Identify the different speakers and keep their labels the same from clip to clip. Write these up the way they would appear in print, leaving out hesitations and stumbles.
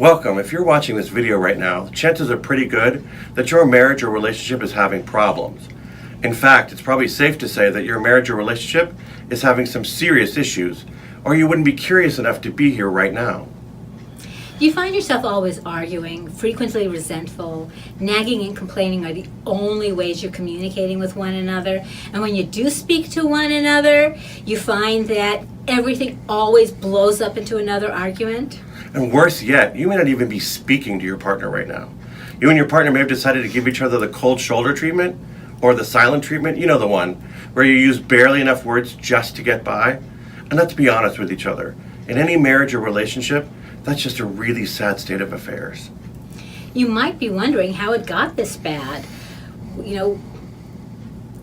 Speaker 1: Welcome. If you're watching this video right now, chances are pretty good that your marriage or relationship is having problems. In fact, it's probably safe to say that your marriage or relationship is having some serious issues, or you wouldn't be curious enough to be here right now.
Speaker 2: You find yourself always arguing, frequently resentful, nagging and complaining are the only ways you're communicating with one another. And when you do speak to one another, you find that everything always blows up into another argument.
Speaker 1: And worse yet, you may not even be speaking to your partner right now. You and your partner may have decided to give each other the cold shoulder treatment or the silent treatment, you know, the one where you use barely enough words just to get by. And let's be honest with each other. In any marriage or relationship, that's just a really sad state of affairs.
Speaker 2: You might be wondering how it got this bad. You know,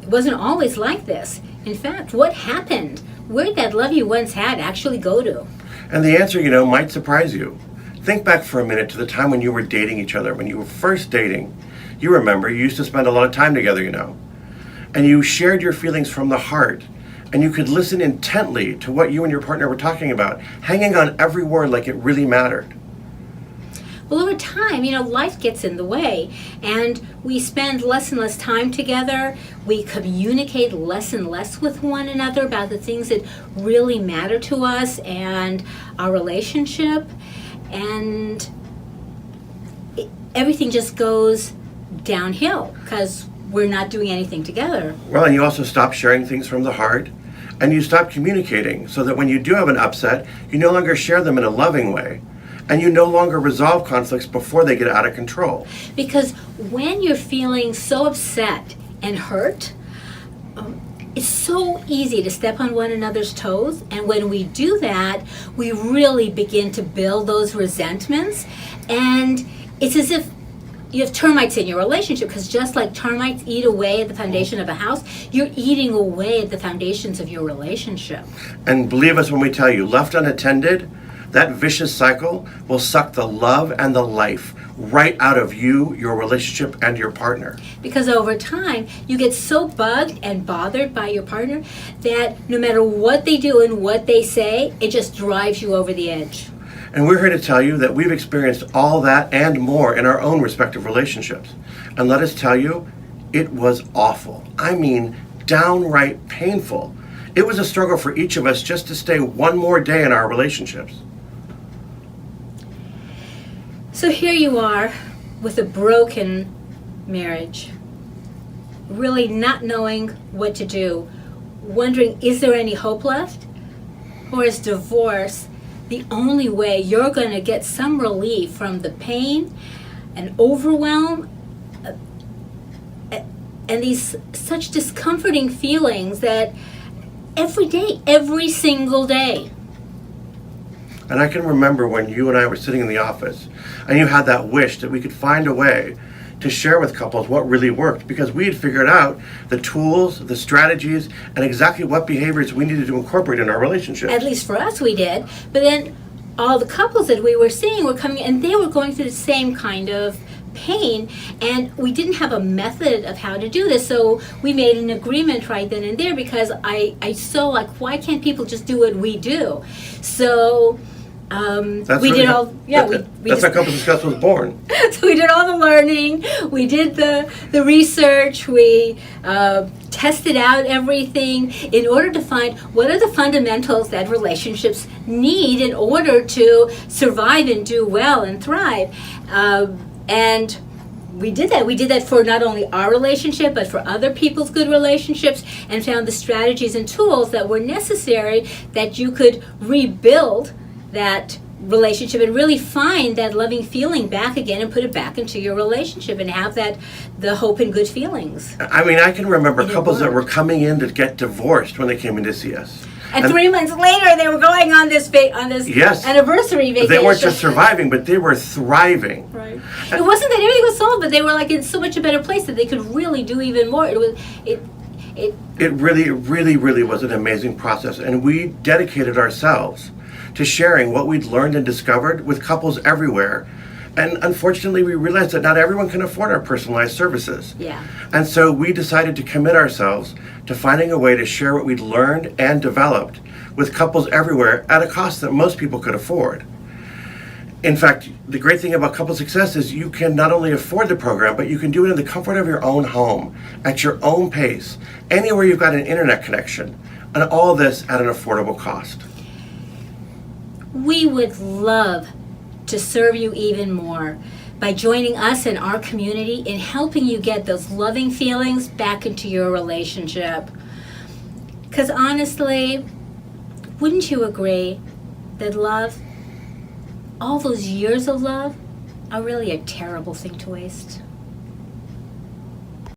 Speaker 2: it wasn't always like this. In fact, what happened? Where'd that love you once had actually go to?
Speaker 1: And the answer, might surprise you. Think back for a minute to the time when you were dating each other, when you were first dating. You remember, you used to spend a lot of time together, And you shared your feelings from the heart. And you could listen intently to what you and your partner were talking about, hanging on every word like it really mattered.
Speaker 2: Well, over time, life gets in the way, and we spend less and less time together. We communicate less and less with one another about the things that really matter to us and our relationship, and everything just goes downhill because we're not doing anything together.
Speaker 1: Well, and you also stop sharing things from the heart, and you stop communicating so that when you do have an upset, you no longer share them in a loving way, and you no longer resolve conflicts before they get out of control.
Speaker 2: Because when you're feeling so upset and hurt, it's so easy to step on one another's toes, and when we do that, we really begin to build those resentments, and it's as if you have termites in your relationship, because just like termites eat away at the foundation of a house, you're eating away at the foundations of your relationship.
Speaker 1: And believe us when we tell you, left unattended, that vicious cycle will suck the love and the life right out of you, your relationship, and your partner.
Speaker 2: Because over time, you get so bugged and bothered by your partner that no matter what they do and what they say, it just drives you over the edge.
Speaker 1: And we're here to tell you that we've experienced all that and more in our own respective relationships. And let us tell you, it was awful. I mean, downright painful. It was a struggle for each of us just to stay one more day in our relationships.
Speaker 2: So here you are with a broken marriage, really not knowing what to do, wondering, is there any hope left? Or is divorce the only way you're going to get some relief from the pain and overwhelm and these such discomforting feelings that every day, every single day?
Speaker 1: And I can remember when you and I were sitting in the office and you had that wish that we could find a way to share with couples what really worked, because we had figured out the tools, the strategies, and exactly what behaviors we needed to incorporate in our relationship.
Speaker 2: At least for us we did. But then all the couples that we were seeing were coming and they were going through the same kind of pain, and we didn't have a method of how to do this. So we made an agreement right then and there, because I saw like, why can't people just do what we do? So
Speaker 1: That's
Speaker 2: we
Speaker 1: really
Speaker 2: did all,
Speaker 1: that's how Couples Discuss was born.
Speaker 2: So we did all the learning, we did the research, we tested out everything in order to find what are the fundamentals that relationships need in order to survive and do well and thrive. And we did that. We did that for not only our relationship, but for other people's good relationships, and found the strategies and tools that were necessary that you could rebuild that relationship and really find that loving feeling back again and put it back into your relationship and have the hope and good feelings.
Speaker 1: I mean, I can remember couples that were coming in to get divorced when they came in to see us.
Speaker 2: And 3 months later, they were going on this
Speaker 1: yes,
Speaker 2: anniversary vacation.
Speaker 1: They weren't just surviving, but they were thriving.
Speaker 2: Right. It wasn't that everything was solved, but they were like in so much a better place that they could really do even more. It
Speaker 1: really was an amazing process, and we dedicated ourselves to sharing what we'd learned and discovered with couples everywhere. And unfortunately, we realized that not everyone can afford our personalized services.
Speaker 2: Yeah.
Speaker 1: And so we decided to commit ourselves to finding a way to share what we'd learned and developed with couples everywhere at a cost that most people could afford. In fact, the great thing about Couple Success is you can not only afford the program, but you can do it in the comfort of your own home, at your own pace, anywhere you've got an internet connection, and all this at an affordable cost.
Speaker 2: We would love to serve you even more by joining us in our community in helping you get those loving feelings back into your relationship. Because honestly, wouldn't you agree that love, all those years of love, are really a terrible thing to waste?